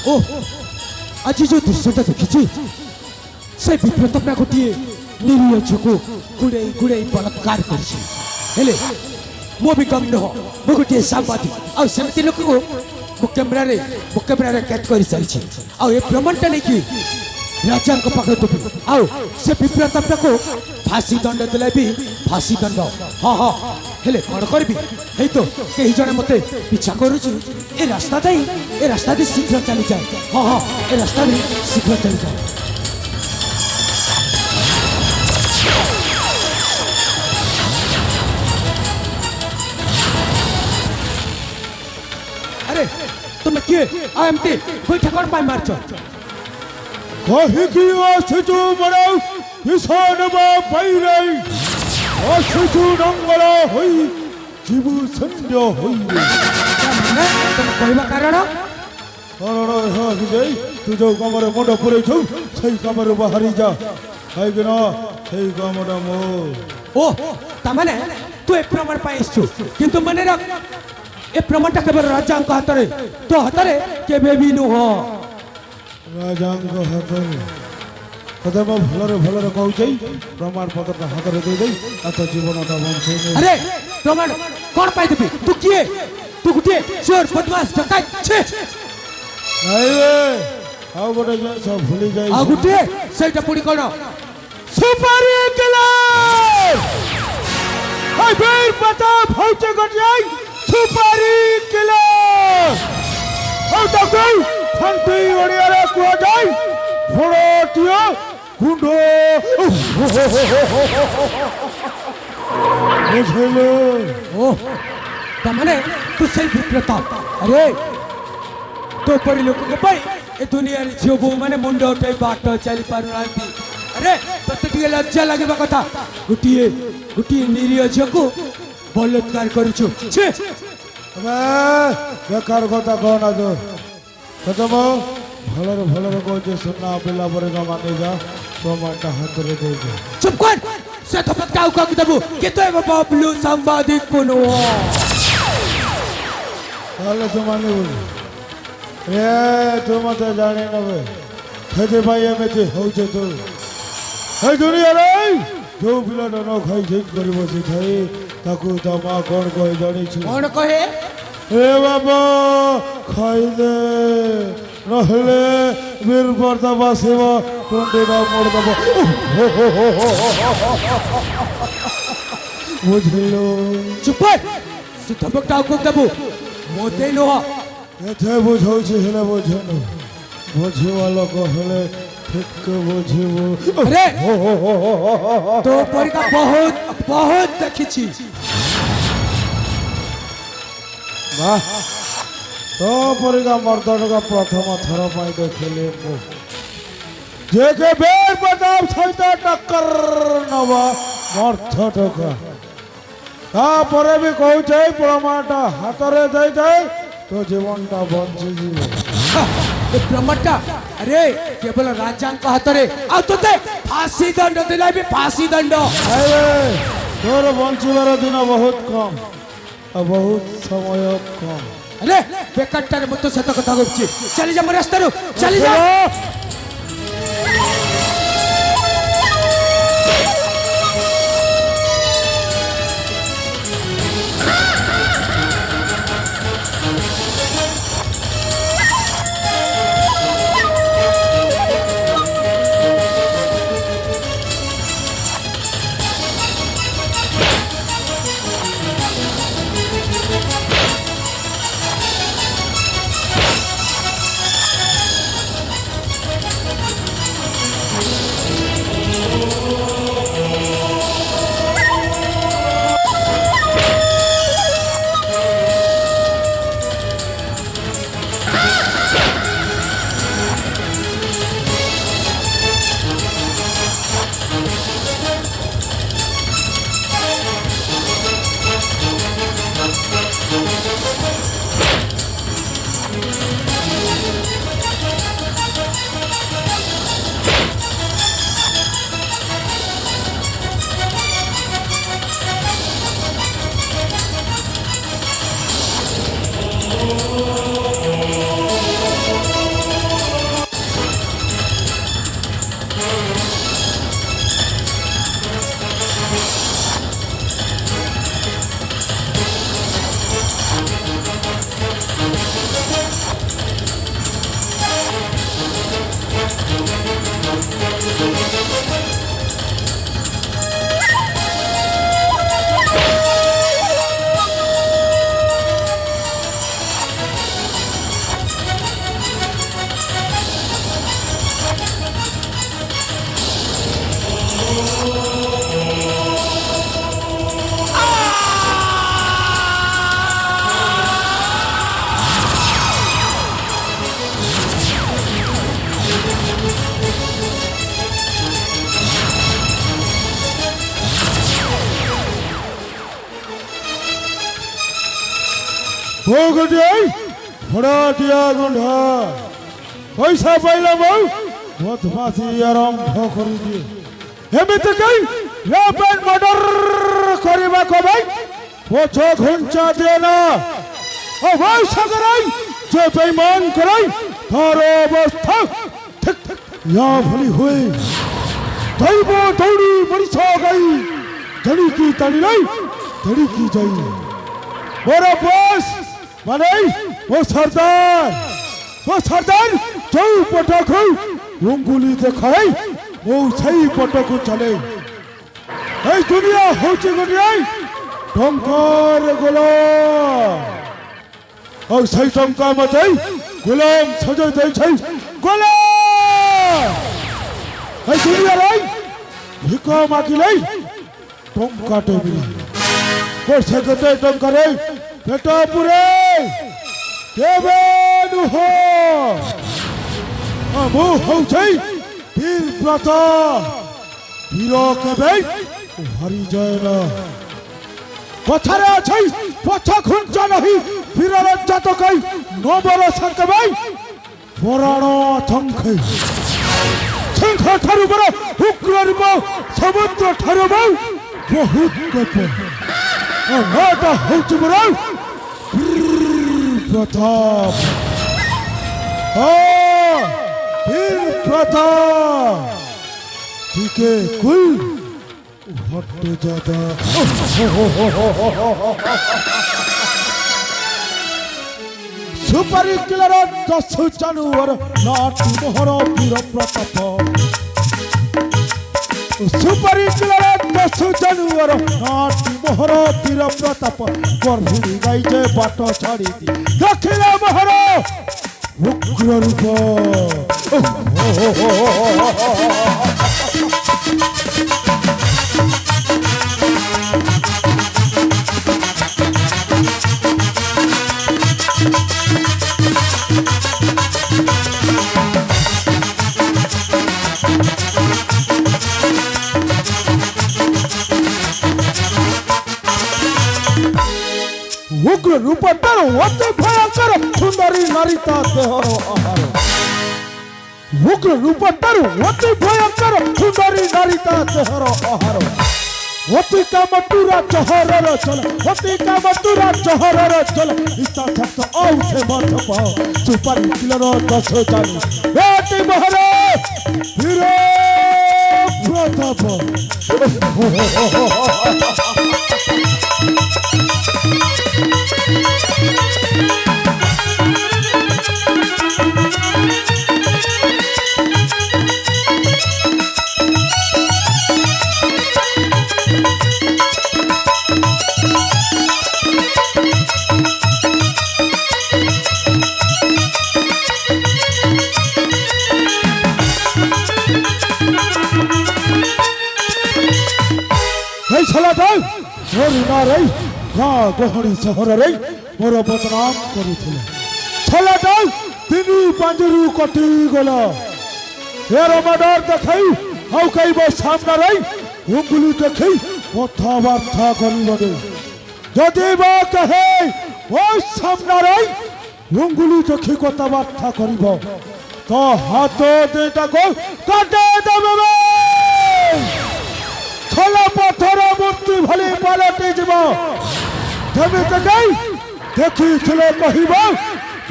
ओ आज जो दृश्यटा देखी से विप्रतपना गोटे निरीह झील गुड़े गुड़े बलात्कार कर मो भी कम नुह मु गोटे सांबादिक आमती लोक को मो कैमेरा कैद कर सारी आ प्रमाणटा नहीं राजा पाखे देवी आउ से विप्रतपना को फांसी दंड देले भी फांसी दंड हाँ हाँ हेले कौन करी तो कई जने मत पिछा कर रास्ता दे शीघ्र चली जाए हाँ हाँ ए रास्ता दे शीघ्र चली जाए अरे तुम किए आमती बैठा कौन पाई मारच कहीं की आशिचु मरो किसान पाई रही आशिचु रंगला हुई जीव संजय हुई तुम कहवा कारण तू जो कमरे मुंड पुरे छौ सही कमरे बाहरी जा कहीं ना सही कमरा मो ओ तमने तू ए प्रमाण पाई छु किंतु मने रख ए प्रमाणटा केवल राजा हाथ रे तो हाथ रे केबे भी नु हो राजा हाथ कदम भलरे भलरे कहूँ प्रमाण पत्र हाथ में दे तो जीवनटा बंचे अरे प्रमाण कौन पाई देबी तू किए तू गुटे चोर बदमाश डकैत छे नहीं रे आ गोटे सब भूली जाई आ गुटे सेटा पुडी कोन सुपारी किला हाय बेर पता भौचे गट जाई सुपारी किला हाउ तो कोई फंटी ओडिया रे को जाई फोड़ोटिया गुंडो बुझलो ओ तमने तू सही विक्रेता अरे तो परी लोक को पाई ए दुनिया रे झियो बो माने मुंडो उठाई बाट चली पारु नांती अरे तते टिके लज्जा लागेबा कथा गुटिए गुटिए निरीह झियो को बलात्कार करूछु छे अबे बेकार कथा कहना दो खत्म भलरे भलरे कहजे सुना बेला परे न माने जा प्रमाणटा हाथ रे दे दे चुप कर से तो पक्का का देबो के तो ए बाबलू सांबादिक पुनो हाले तो माने बोल ए तू मत जाने न बे खेते भाई में जे होचे तो ए दुनिया रे जो बिला न खाई जे गरीब से खाई ताकू तमा कोन कहि जानी छु कौन कहे ए बाबा खाई दे रहले वीर प्रताप सेवा टोंडेरा मोड़ दबो बुझलो चुप कर से तो पक्का को देबो मोते नो एथे बुझौ छी हेले बुझनो बुझे वाला को हेले ठीक बुझिबो अरे तो परी का बहुत बहुत देखी छी वाह तो परिका मर्दन का प्रथम थर पाई देखले को जेके बेर प्रताप सहित टक्कर नवा मर्थ टका ता परे भी कहू छै प्रमाणटा हाथ रे दे जाए तो जीवनटा बंची जीवो ए प्रमाणटा अरे केवल राजा का हाथ रे आ तोते फांसी दंड दिलाई भी फांसी दंड अरे तोर बंचीबार दिन बहुत कम आ बहुत समय कम अरे बेकट्टर मत सत कथा गपची चली जा मोर रास्ता रो चली जा গোগটি ফড়া দিয়া গন্ধা পয়সা পাইলাম বদমাসি আরম্ভ করে দিয়ে এমনিতে কই রেপেন মর্ডার করিবা কবে পছ ঘুঞ্চা দিয়ে না ও ভাই সাগরাই যে বেঈমান করাই তার অবস্থা ঠিক ঠিক ইয়া ভলি হয়ে দৈব দৌড়ি মরিছ গাই ধড়ি কি তাড়ি নাই ধড়ি কি যাই বড় বস মানে ও সর্দার চৌ পটক অঙ্গুলি দেখাই ও সেই পটক চলে এই দুনিয়া হচ্ছে গড়িয়াই টঙ্কার গোলাম ও সেই টঙ্কা মতে গোলাম সজয় দেছে গোলাম এই দুনিয়া লাই ভিক মাগিলাই টঙ্কা টেবিল করছে কত টঙ্কারে পেটা পুরে কেবে নুহ আমু হচ্ছে বীর ব্রত বীর কেবে হারি যায় না পছারে আছে পছা খুঞ্চ নাহি বীরের জাতকাই নবর সঙ্কবাই পুরাণ সংখ্যে সংখ্য ঠারু বড় উগ্র রূপ সমুদ্র ঠারু বহুত গপ এটা হচ্ছে বড় বীর প্রতাপ বীর প্রতাপ ঠিকে কুল হট্টে জাদা সুপারি কিলার 10 জানুয়ারি নাটি মোহর বীর প্রতাপ সুপারি কিলার 10 জানুয়ারি নাটি মোহর বীর প্রতাপ গর্ভিণী গাই যে বাট ছাড়ি দি দক্ষিণ মোহর উগ্র রূপ উগ্র রূপ তার অতি ভয়ঙ্কর সুন্দরী নারীতা দেহর আহার উগ্র রূপ তার অতি ভয়ঙ্কর সুন্দরী নারীতা দেহর আহার অতি কামতুরা চহরর চল অতি কামতুরা চহরর চল ইস্তা সত্য ঔষে মধপ সুপারি কিলর 10 জানু এটি মহরে বীর প্রতাপ এই ছেলেটা মোর নারে না গহরি শহরে মোর বদনাম করেছিল ছেলেটা তিনি পাঞ্জরু কটি গলা এর মর্ডার দেখাই হাউ কাইব সামনে রাই উঙ্গুলি দেখি কথাবার্তা করিব যদি বা কহে ওই সামনে রাই উঙ্গুলি দেখি কথাবার্তা করিব তো হাত দুইটাকে কাটে দেবে খোলা পথর মূর্তি ভলি পালটি যাব জমিতে যাই দেখিছিল কহিব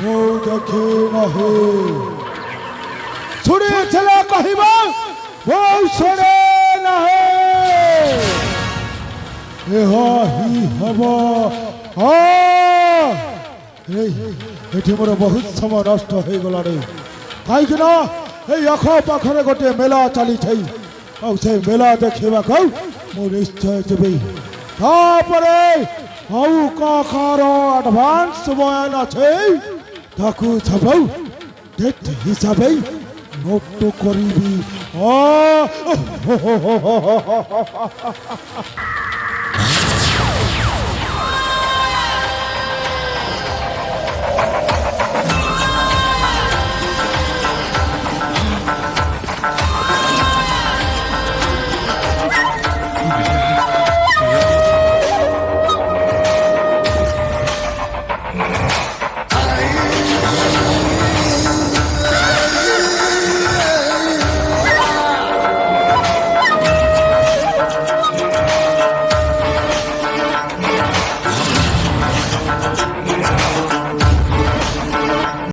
ও দেখি নাহি শুনিছিল কহিব ও শুনে নাহি এহ হি হব এটি মোর বহুত সময় নষ্ট হয়ে গলা রে কাইকি না এই আখ পাখরে গোটে মেলা চালিছে ଆଉ ସେ ମେଳା ଦେଖିବାକୁ ମୁଁ ନିଶ୍ଚୟ ଯିବି ତାପରେ ଆଉ କାହାର ଆଡଭାନ୍ସ ବୟାନ ଅଛି ତାକୁ ଛାପ ଡେଟ୍ ହିସାବେ নোট করিবি